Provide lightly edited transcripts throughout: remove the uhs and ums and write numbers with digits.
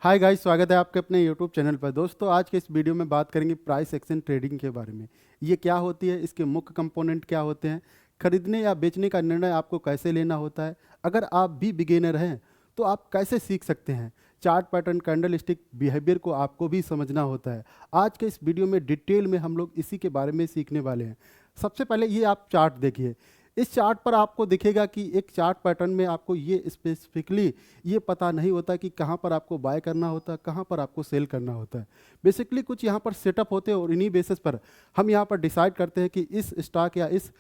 Hi guys, स्वागत है आपके अपने यूट्यूब चैनल पर। दोस्तों, आज के इस वीडियो में बात करेंगे प्राइस एक्शन ट्रेडिंग के बारे में। ये क्या होती है, इसके मुख्य कंपोनेंट क्या होते हैं, खरीदने या बेचने का निर्णय आपको कैसे लेना होता है, अगर आप भी बिगिनर हैं तो आप कैसे सीख सकते हैं, chart pattern candle stick behaviour को आपको भी समझना होता है। आज के इस वीडियो में डिटेल में हम लोग इसी के बारे में सीखने वाले हैं। सबसे पहले ये आप चार्ट देखिए। इस चार्ट पर आपको दिखेगा कि एक चार्ट पैटर्न में आपको ये स्पेसिफिकली ये पता नहीं होता कि कहाँ पर आपको बाय करना होता है, कहाँ पर आपको सेल करना होता है। बेसिकली कुछ यहाँ पर सेटअप होते हैं और इन्हीं बेसिस पर हम यहाँ पर डिसाइड करते हैं कि इस स्टॉक या इस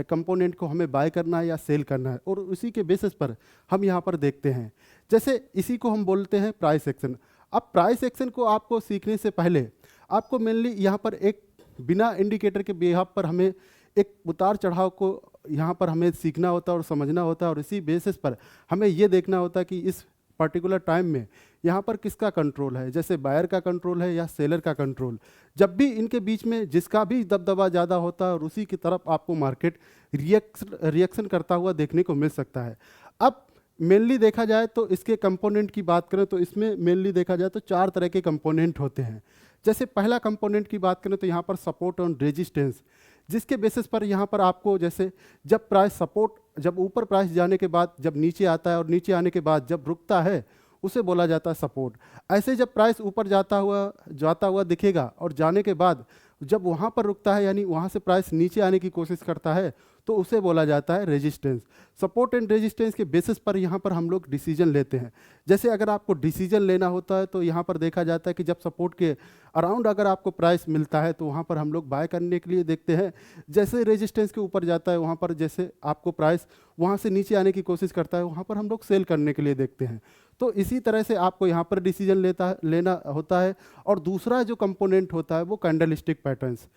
कंपोनेंट को हमें बाय करना है या सेल करना है, और उसी के बेसिस पर हम यहाँ पर देखते हैं। जैसे इसी को हम बोलते हैं प्राइस एक्शन। अब प्राइस एक्शन को आपको सीखने से पहले आपको मेनली यहाँ पर एक बिना इंडिकेटर के बिहाफ पर हमें एक उतार चढ़ाव को यहाँ पर हमें सीखना होता है और समझना होता है, और इसी बेसिस पर हमें ये देखना होता है कि इस पर्टिकुलर टाइम में यहाँ पर किसका कंट्रोल है, जैसे बायर का कंट्रोल है या सेलर का कंट्रोल। जब भी इनके बीच में जिसका भी दबदबा ज़्यादा होता है और उसी की तरफ आपको मार्केट रिएक्शन करता हुआ देखने को मिल सकता है। अब मेनली देखा जाए तो इसके कंपोनेंट की बात करें तो इसमें मेनली देखा जाए तो 4 तरह के कंपोनेंट होते हैं। जैसे पहला कंपोनेंट की बात करें तो यहाँ पर सपोर्ट और रेजिस्टेंस, जिसके बेसिस पर यहाँ पर आपको जैसे जब प्राइस सपोर्ट जब ऊपर प्राइस जाने के बाद जब नीचे आता है और नीचे आने के बाद जब रुकता है उसे बोला जाता है सपोर्ट। ऐसे जब प्राइस ऊपर जाता हुआ दिखेगा और जाने के बाद जब वहाँ पर रुकता है, यानी वहाँ से प्राइस नीचे आने की कोशिश करता है, तो उसे बोला जाता है रेजिस्टेंस। सपोर्ट एंड रेजिस्टेंस के बेसिस पर यहाँ पर हम लोग डिसीजन लेते हैं। जैसे अगर आपको डिसीजन लेना होता है तो यहाँ पर देखा जाता है कि जब सपोर्ट के अराउंड अगर आपको प्राइस मिलता है तो वहाँ पर हम लोग बाय करने के लिए देखते हैं। जैसे रेजिस्टेंस के ऊपर जाता है वहाँ पर जैसे आपको प्राइस वहाँ से नीचे आने की कोशिश करता है, वहाँ पर हम लोग सेल करने के लिए देखते हैं। तो इसी तरह से आपको यहाँ पर डिसीजन लेना होता है। और दूसरा जो कंपोनेंट होता है वो कैंडल स्टिक पैटर्न्स।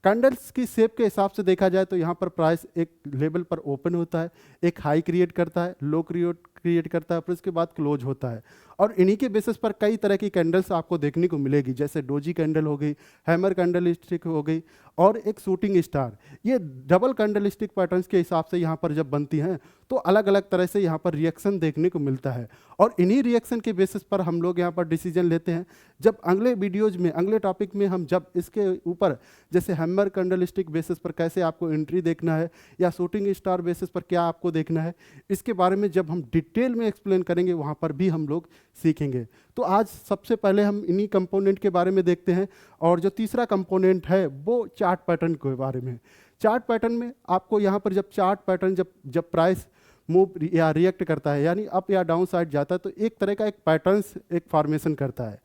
कैंडल्स की शेप के हिसाब से देखा जाए तो यहाँ पर प्राइस एक लेवल पर ओपन होता है, एक हाई क्रिएट करता है, लो क्रिएट करता है, फिर उसके बाद क्लोज होता है। और इन्हीं के बेसिस पर कई तरह की कैंडल्स आपको देखने को मिलेगी, जैसे डोजी कैंडल हो गई, हैमर कैंडल स्टिक हो गई, और एक शूटिंग स्टार। ये डबल कैंडल स्टिक पैटर्न्स के हिसाब से यहाँ पर जब बनती हैं तो अलग अलग तरह से यहाँ पर रिएक्शन देखने को मिलता है, और इन्हीं रिएक्शन के बेसिस पर हम लोग यहाँ पर डिसीजन लेते हैं। जब अगले वीडियोज में अगले टॉपिक में हम जब इसके ऊपर जैसे हैमर कैंडल स्टिक बेसिस पर कैसे आपको एंट्री देखना है या शूटिंग स्टार बेसिस पर क्या आपको देखना है, इसके बारे में जब हम डिटेल में एक्सप्लेन करेंगे वहाँ पर भी हम लोग सीखेंगे। तो आज सबसे पहले हम इन्हीं कंपोनेंट के बारे में देखते हैं। और जो तीसरा कंपोनेंट है वो चार्ट पैटर्न के बारे में। चार्ट पैटर्न में आपको यहाँ पर जब चार्ट पैटर्न जब प्राइस मूव या रिएक्ट करता है, यानी अप या डाउन साइड जाता है, तो एक तरह का एक पैटर्न्स एक फॉर्मेशन करता है।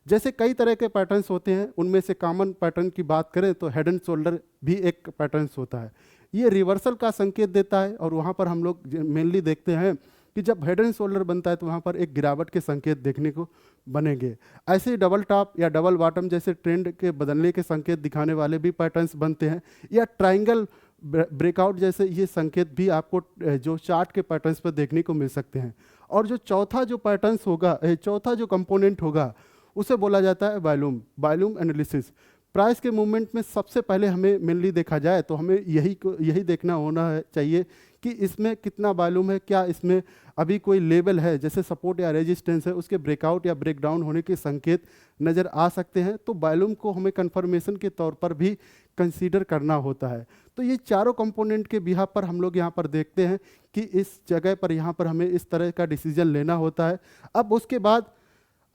जैसे कई तरह के पैटर्न्स होते हैं, उनमें से कॉमन पैटर्न की बात करें तो हेड एंड शोल्डर भी एक पैटर्न्स होता है। ये रिवर्सल का संकेत देता है, और वहाँ पर हम लोग मेनली देखते हैं कि जब हेड एंड शोल्डर बनता है तो वहाँ पर एक गिरावट के संकेत देखने को बनेंगे। ऐसे ही डबल टॉप या डबल बॉटम जैसे ट्रेंड के बदलने के संकेत दिखाने वाले भी पैटर्न्स बनते हैं, या ट्राइंगल ब्रेकआउट जैसे ये संकेत भी आपको जो चार्ट के पैटर्न्स पर देखने को मिल सकते हैं। और जो चौथा जो कंपोनेंट होगा उसे बोला जाता है वॉल्यूम एनालिसिस। प्राइस के मूवमेंट में सबसे पहले हमें मेनली देखा जाए तो हमें यही देखना होना चाहिए कि इसमें कितना वॉल्यूम है, क्या इसमें अभी कोई लेवल है जैसे सपोर्ट या रेजिस्टेंस है, उसके ब्रेकआउट या ब्रेकडाउन होने के संकेत नज़र आ सकते हैं। तो वॉल्यूम को हमें कंफर्मेशन के तौर पर भी कंसीडर करना होता है। तो ये चारों कंपोनेंट के बिहाफ पर हम लोग यहाँ पर देखते हैं कि इस जगह पर यहाँ पर हमें इस तरह का डिसीजन लेना होता है।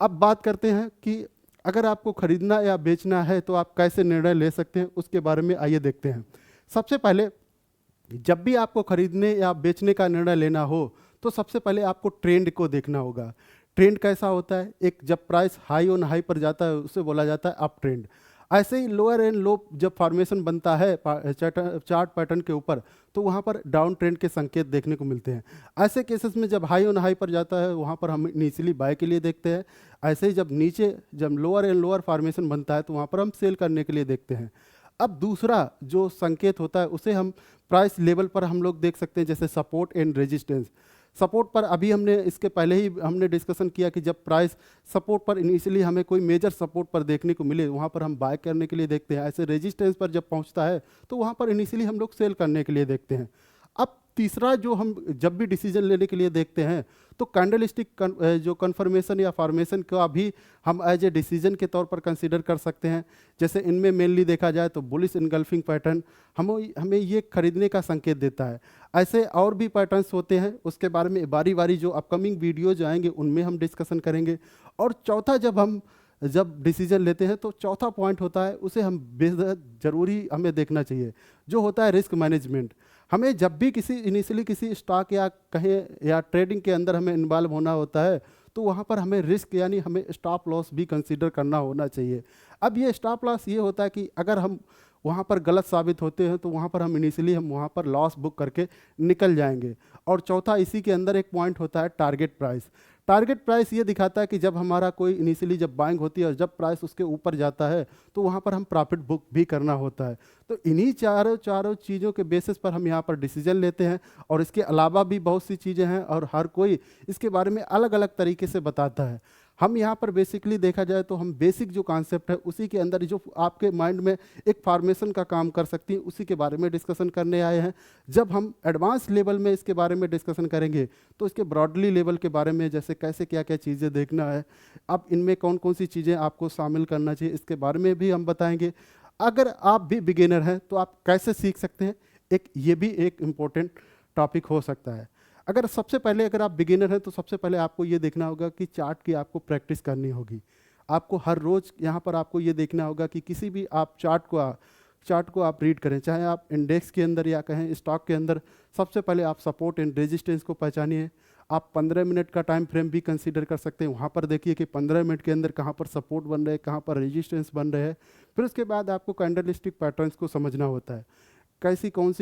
अब बात करते हैं कि अगर आपको खरीदना या बेचना है तो आप कैसे निर्णय ले सकते हैं, उसके बारे में आइए देखते हैं। सबसे पहले जब भी आपको खरीदने या बेचने का निर्णय लेना हो तो सबसे पहले आपको ट्रेंड को देखना होगा। ट्रेंड कैसा होता है, एक जब प्राइस हाई ऑन हाई पर जाता है उसे बोला जाता है अप ट्रेंड। ऐसे ही लोअर एंड लो जब फॉर्मेशन बनता है चार्ट पैटर्न के ऊपर तो वहाँ पर डाउन ट्रेंड के संकेत देखने को मिलते हैं। ऐसे केसेस में जब हाई ऑन हाई पर जाता है वहाँ पर हम इनिशियली बाय के लिए देखते हैं। ऐसे ही जब लोअर एंड लोअर फॉर्मेशन बनता है तो वहाँ पर हम सेल करने के लिए देखते हैं। अब दूसरा जो संकेत होता है उसे हम प्राइस लेवल पर हम लोग देख सकते हैं, जैसे सपोर्ट एंड रेजिस्टेंस। सपोर्ट पर अभी इसके पहले ही हमने डिस्कशन किया कि जब प्राइस सपोर्ट पर इनिशियली हमें कोई मेजर सपोर्ट पर देखने को मिले वहाँ पर हम बाय करने के लिए देखते हैं। ऐसे रेजिस्टेंस पर जब पहुँचता है तो वहाँ पर इनिशियली हम लोग सेल करने के लिए देखते हैं। अब तीसरा जो हम जब भी डिसीजन लेने के लिए देखते हैं तो कैंडलस्टिक जो कन्फर्मेशन या फॉर्मेशन को अभी हम एज ए डिसीजन के तौर पर कंसीडर कर सकते हैं। जैसे इनमें मेनली देखा जाए तो बुलिश इनगल्फिंग पैटर्न हमें ये खरीदने का संकेत देता है। ऐसे और भी पैटर्न्स होते हैं, उसके बारे में बारी बारी जो अपकमिंग वीडियो जो आएंगे उनमें हम डिस्कशन करेंगे। और चौथा, जब डिसीजन लेते हैं तो चौथा पॉइंट होता है, उसे हम बेहद ज़रूरी हमें देखना चाहिए, जो होता है रिस्क मैनेजमेंट। हमें जब भी इनिशियली किसी स्टॉक या कहें या ट्रेडिंग के अंदर हमें इन्वॉल्व होना होता है, तो वहाँ पर हमें रिस्क यानी हमें स्टॉप लॉस भी कंसीडर करना होना चाहिए। अब ये स्टॉप लॉस ये होता है कि अगर हम वहाँ पर गलत साबित होते हैं तो वहाँ पर हम वहाँ पर लॉस बुक करके निकल जाएंगे। और चौथा, इसी के अंदर एक पॉइंट होता है टारगेट प्राइस। टारगेट प्राइस ये दिखाता है कि जब हमारा कोई इनिशियली जब बाइंग होती है और जब प्राइस उसके ऊपर जाता है तो वहाँ पर हम प्रॉफिट बुक भी करना होता है। तो इन्हीं चारों चीज़ों के बेसिस पर हम यहाँ पर डिसीजन लेते हैं। और इसके अलावा भी बहुत सी चीज़ें हैं और हर कोई इसके बारे में अलग अलग तरीके से बताता है। हम यहाँ पर बेसिकली देखा जाए तो हम बेसिक जो कॉन्सेप्ट है उसी के अंदर जो आपके माइंड में एक फॉर्मेशन का काम कर सकती है उसी के बारे में डिस्कशन करने आए हैं। जब हम एडवांस लेवल में इसके बारे में डिस्कशन करेंगे तो इसके ब्रॉडली लेवल के बारे में, जैसे कैसे क्या क्या चीज़ें देखना है, अब इनमें कौन कौन सी चीज़ें आपको शामिल करना चाहिए, इसके बारे में भी हम बताएंगे। अगर आप भी बिगिनर हैं तो आप कैसे सीख सकते हैं, ये भी एक इम्पोर्टेंट टॉपिक हो सकता है। अगर आप बिगिनर हैं तो सबसे पहले आपको ये देखना होगा कि चार्ट की आपको प्रैक्टिस करनी होगी। आपको हर रोज़ यहाँ पर आपको ये देखना होगा कि किसी भी आप चार्ट को आप रीड करें, चाहे आप इंडेक्स के अंदर या कहें स्टॉक के अंदर। सबसे पहले आप सपोर्ट एंड रेजिस्टेंस को पहचानिए। आप 15 मिनट का टाइम फ्रेम भी कंसीडर कर सकते हैं। वहाँ पर देखिए कि 15 मिनट के अंदर कहाँ पर सपोर्ट बन रहे हैं, कहाँ पर रेजिस्टेंस बन रहे हैं। फिर उसके बाद आपको कैंडलस्टिक पैटर्न्स को समझना होता है, कैसी कौन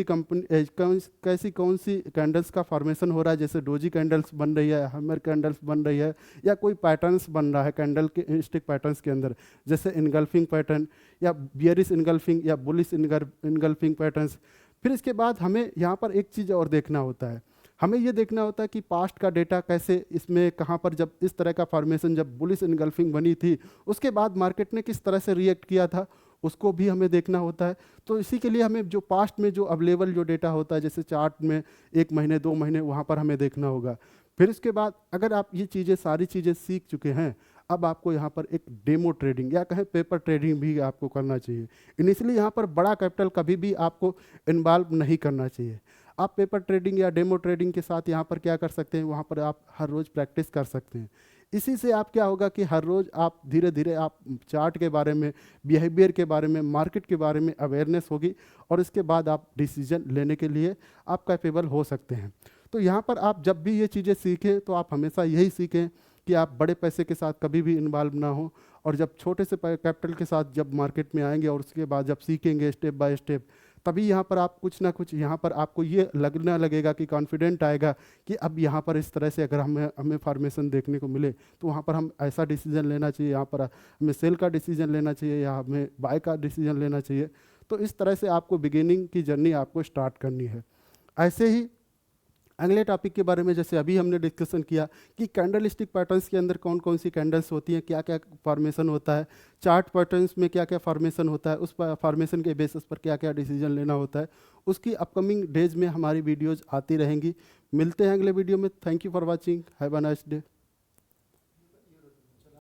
सी कैंडल्स का फॉर्मेशन हो रहा है। जैसे डोजी कैंडल्स बन रही है, हैमर कैंडल्स बन रही है, या कोई पैटर्न्स बन रहा है कैंडल के स्टिक पैटर्न्स के अंदर, जैसे इनगल्फिंग पैटर्न या बियरिश इनगल्फिंग या बुलिश इनगल्फिंग पैटर्न्स। फिर इसके बाद हमें यहाँ पर एक चीज़ और देखना होता है, हमें ये देखना होता है कि पास्ट का डेटा कैसे, इसमें कहाँ पर जब इस तरह का फॉर्मेशन, जब बुलिश इनगल्फिंग बनी थी उसके बाद मार्केट ने किस तरह से रिएक्ट किया था, उसको भी हमें देखना होता है। तो इसी के लिए हमें जो पास्ट में जो अवेलेबल जो डेटा होता है, जैसे चार्ट में 1 महीने 2 महीने, वहाँ पर हमें देखना होगा। फिर इसके बाद अगर आप ये सारी चीज़ें सीख चुके हैं, अब आपको यहाँ पर एक डेमो ट्रेडिंग या कहें पेपर ट्रेडिंग भी आपको करना चाहिए। इनिशियली यहाँ पर बड़ा कैपिटल कभी भी आपको इन्वॉल्व नहीं करना चाहिए। आप पेपर ट्रेडिंग या डेमो ट्रेडिंग के साथ यहाँ पर क्या कर सकते हैं, वहाँ पर आप हर रोज़ प्रैक्टिस कर सकते हैं। इसी से आप क्या होगा कि हर रोज़ आप धीरे धीरे आप चार्ट के बारे में, बिहेवियर के बारे में, मार्केट के बारे में अवेयरनेस होगी और इसके बाद आप डिसीजन लेने के लिए आप कैपेबल हो सकते हैं। तो यहाँ पर आप जब भी ये चीज़ें सीखें तो आप हमेशा यही सीखें कि आप बड़े पैसे के साथ कभी भी इन्वॉल्व ना हो, और जब छोटे से कैपिटल के साथ जब मार्केट में आएंगे और उसके बाद जब सीखेंगे स्टेप बाय स्टेप, तभी यहाँ पर आप कुछ ना कुछ यहाँ पर आपको ये लगना लगेगा कि कॉन्फिडेंट आएगा कि अब यहाँ पर इस तरह से अगर हमें फॉर्मेशन देखने को मिले तो वहाँ पर हम ऐसा डिसीजन लेना चाहिए, यहाँ पर हमें सेल का डिसीजन लेना चाहिए या हमें बाय का डिसीजन लेना चाहिए। तो इस तरह से आपको बिगिनिंग की जर्नी आपको स्टार्ट करनी है। ऐसे ही अगले टॉपिक के बारे में, जैसे अभी हमने डिस्कशन किया कि कैंडलस्टिक पैटर्न्स के अंदर कौन कौन सी कैंडल्स होती हैं, क्या क्या फॉर्मेशन होता है, चार्ट पैटर्न्स में क्या क्या फॉर्मेशन होता है, उस फॉर्मेशन के बेसिस पर क्या क्या डिसीजन लेना होता है, उसकी अपकमिंग डेज में हमारी वीडियोज़ आती रहेंगी। मिलते हैं अगले वीडियो में। Thank you for watching, have a nice day.